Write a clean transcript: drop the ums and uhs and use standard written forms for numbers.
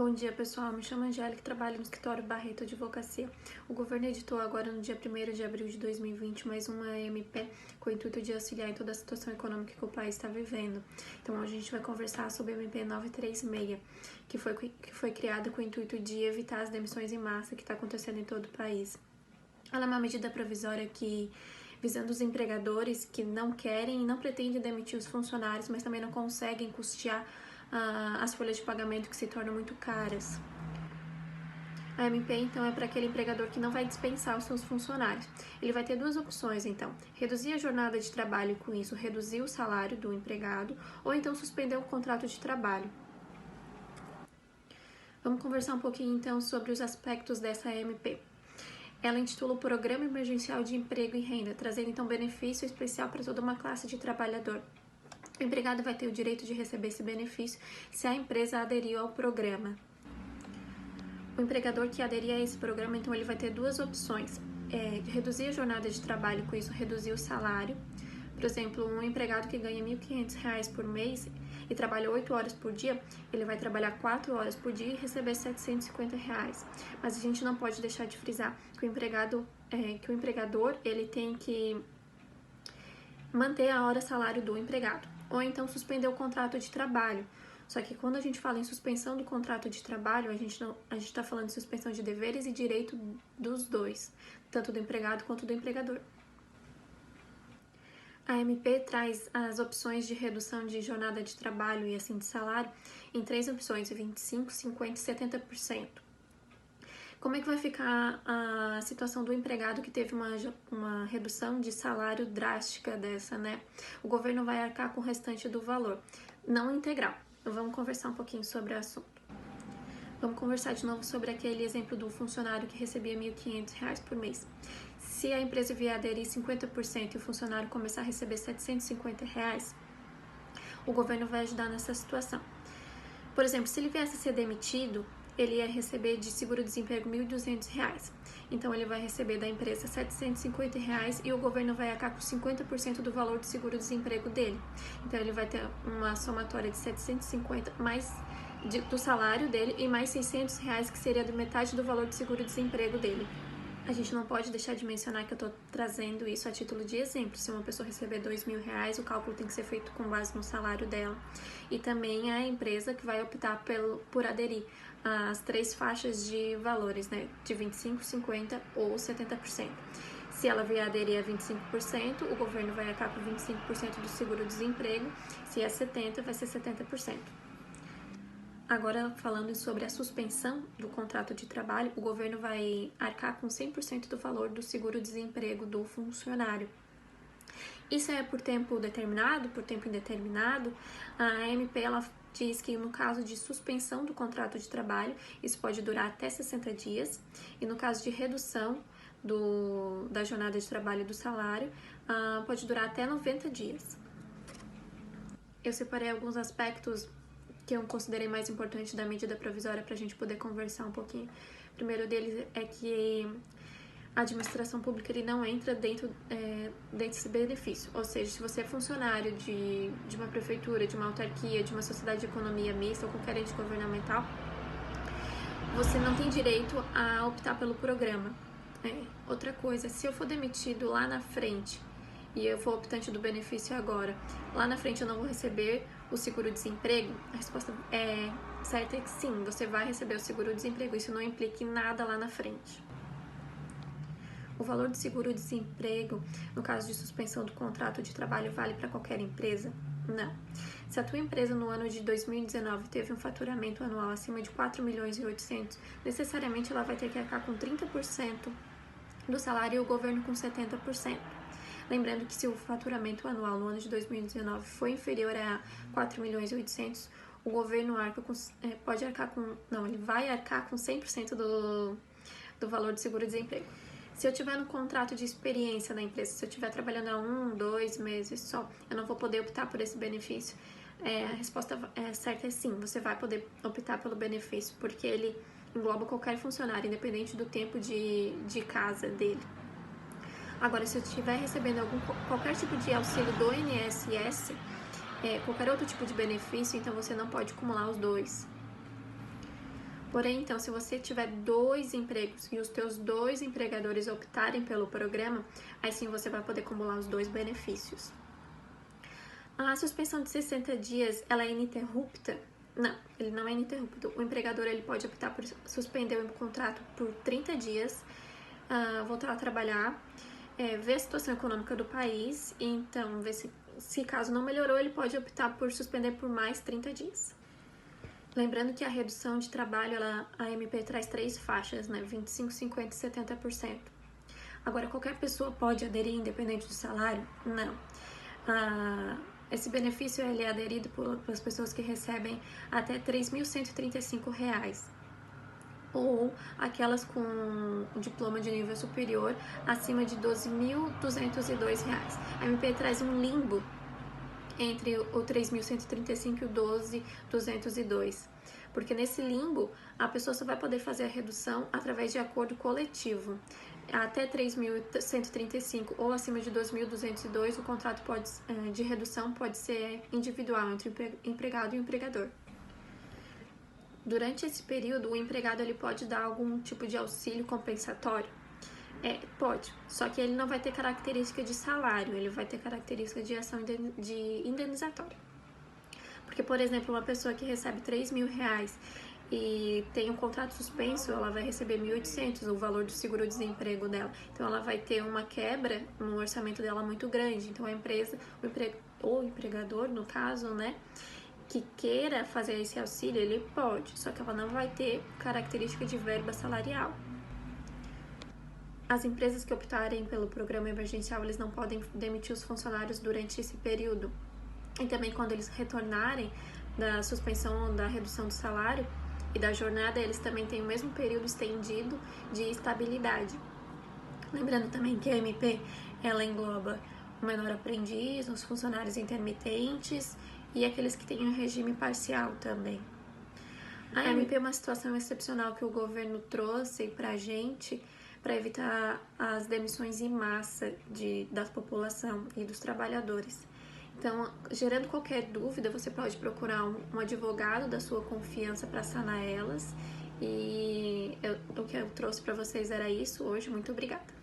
Bom dia, pessoal. Me chamo Angélica e trabalho no escritório Barreto Advocacia. O governo editou agora, no dia 1º de abril de 2020, mais uma MP com o intuito de auxiliar em toda a situação econômica que o país está vivendo. Então, hoje a gente vai conversar sobre a MP 936, que foi criada com o intuito de evitar as demissões em massa que está acontecendo em todo o país. Ela é uma medida provisória visando os empregadores que não querem e não pretendem demitir os funcionários, mas também não conseguem custear as folhas de pagamento que se tornam muito caras. A MP, então, é para aquele empregador que não vai dispensar os seus funcionários. Ele vai ter duas opções, então: reduzir a jornada de trabalho e, com isso, reduzir o salário do empregado, ou então suspender o contrato de trabalho. Vamos conversar um pouquinho, então, sobre os aspectos dessa MP. Ela intitula o Programa Emergencial de Emprego e Renda, trazendo, então, benefício especial para toda uma classe de trabalhador. O empregado vai ter o direito de receber esse benefício se a empresa aderir ao programa. O empregador que aderir a esse programa, então, ele vai ter duas opções: reduzir a jornada de trabalho, com isso reduzir o salário. Por exemplo, um empregado que ganha R$ 1.500 por mês e trabalha 8 horas por dia, ele vai trabalhar 4 horas por dia e receber R$ 750. Mas a gente não pode deixar de frisar que o empregador ele tem que manter a hora salário do empregado, ou então suspender o contrato de trabalho. Só que quando a gente fala em suspensão do contrato de trabalho, a gente está falando de suspensão de deveres e direito dos dois, tanto do empregado quanto do empregador. A MP traz as opções de redução de jornada de trabalho e assim de salário em 3 opções: 25%, 50% e 70%. Como é que vai ficar a situação do empregado que teve uma redução de salário drástica dessa, né? O governo vai arcar com o restante do valor, não integral. Vamos conversar um pouquinho sobre o assunto. Vamos conversar de novo sobre aquele exemplo do funcionário que recebia R$ 1.500 por mês. Se a empresa vier aderir 50% e o funcionário começar a receber R$ 750, o governo vai ajudar nessa situação. Por exemplo, se ele viesse a ser demitido, ele ia receber de seguro-desemprego R$ 1.200. Então, ele vai receber da empresa R$ 750 e o governo vai arcar com 50% do valor do seguro-desemprego dele. Então, ele vai ter uma somatória de 750 mais do salário dele e mais R$ 600, que seria de metade do valor do seguro-desemprego dele. A gente não pode deixar de mencionar que eu estou trazendo isso a título de exemplo. Se uma pessoa receber R$ 2.000, o cálculo tem que ser feito com base no salário dela. E também a empresa que vai optar por aderir às 3 faixas de valores, né? De 25%, 50% ou 70%. Se ela vier aderir a 25%, o governo vai arcar com 25% do seguro-desemprego. Se é 70%, vai ser 70%. Agora, falando sobre a suspensão do contrato de trabalho, o governo vai arcar com 100% do valor do seguro-desemprego do funcionário. Isso é por tempo determinado, por tempo indeterminado. A MP ela diz que no caso de suspensão do contrato de trabalho, isso pode durar até 60 dias. E no caso de redução da jornada de trabalho e do salário, pode durar até 90 dias. Eu separei alguns aspectos que eu considerei mais importante da medida provisória para a gente poder conversar um pouquinho. O primeiro deles é que a administração pública ele não entra dentro desse benefício. Ou seja, se você é funcionário de uma prefeitura, de uma autarquia, de uma sociedade de economia mista ou qualquer ente governamental, você não tem direito a optar pelo programa. Outra coisa, se eu for demitido lá na frente e eu for optante do benefício agora, lá na frente eu não vou receber o seguro-desemprego, a resposta certa é que sim, você vai receber o seguro-desemprego, isso não implica em nada lá na frente. O valor do seguro-desemprego, no caso de suspensão do contrato de trabalho, vale para qualquer empresa? Não. Se a tua empresa no ano de 2019 teve um faturamento anual acima de 4.800.000, necessariamente ela vai ter que arcar com 30% do salário e o governo com 70%. Lembrando que se o faturamento anual no ano de 2019 foi inferior a 4.800.000, o governo ele vai arcar com 100% do valor do seguro-desemprego. Se eu tiver no contrato de experiência na empresa, se eu estiver trabalhando há 1, 2 meses só, eu não vou poder optar por esse benefício. A resposta certa é sim, você vai poder optar pelo benefício, porque ele engloba qualquer funcionário, independente do tempo de casa dele. Agora, se eu estiver recebendo qualquer tipo de auxílio do INSS, qualquer outro tipo de benefício, então você não pode acumular os dois. Porém, então, se você tiver 2 empregos e os teus 2 empregadores optarem pelo programa, aí sim você vai poder acumular os 2 benefícios. A suspensão de 60 dias, ela é ininterrupta? Não, ele não é ininterrupto. O empregador ele pode optar por suspender o contrato por 30 dias, voltar a trabalhar, ver a situação econômica do país, e então ver se caso não melhorou, ele pode optar por suspender por mais 30 dias. Lembrando que a redução de trabalho, a MP traz 3 faixas, né? 25%, 50% e 70%. Agora, qualquer pessoa pode aderir independente do salário? Não. Esse benefício ele é aderido pelas pessoas que recebem até R$ 3.135, ou aquelas com um diploma de nível superior acima de R$ 12.202. A MP traz um limbo entre o 3.135 e o 12.202, porque nesse limbo a pessoa só vai poder fazer a redução através de acordo coletivo. Até 3.135 ou acima de 2.202, o contrato de redução pode ser individual entre o empregado e o empregador. Durante esse período, o empregado ele pode dar algum tipo de auxílio compensatório? Pode, só que ele não vai ter característica de salário, ele vai ter característica de ação de indenizatória. Porque, por exemplo, uma pessoa que recebe R$3.000 e tem um contrato suspenso, ela vai receber 1.800, o valor do seguro-desemprego dela. Então, ela vai ter uma quebra no orçamento dela muito grande. Então, a empresa, o empregador, no caso, né, que queira fazer esse auxílio, ele pode, só que ela não vai ter característica de verba salarial. As empresas que optarem pelo programa emergencial, eles não podem demitir os funcionários durante esse período. E também quando eles retornarem da suspensão da redução do salário e da jornada, eles também têm o mesmo período estendido de estabilidade. Lembrando também que a MP, ela engloba o menor aprendiz, os funcionários intermitentes e aqueles que têm um regime parcial também. A MP é uma situação excepcional que o governo trouxe pra gente para evitar as demissões em massa da população e dos trabalhadores. Então, gerando qualquer dúvida, você pode procurar um advogado da sua confiança para sanar elas. E o que eu trouxe para vocês era isso hoje. Muito obrigada.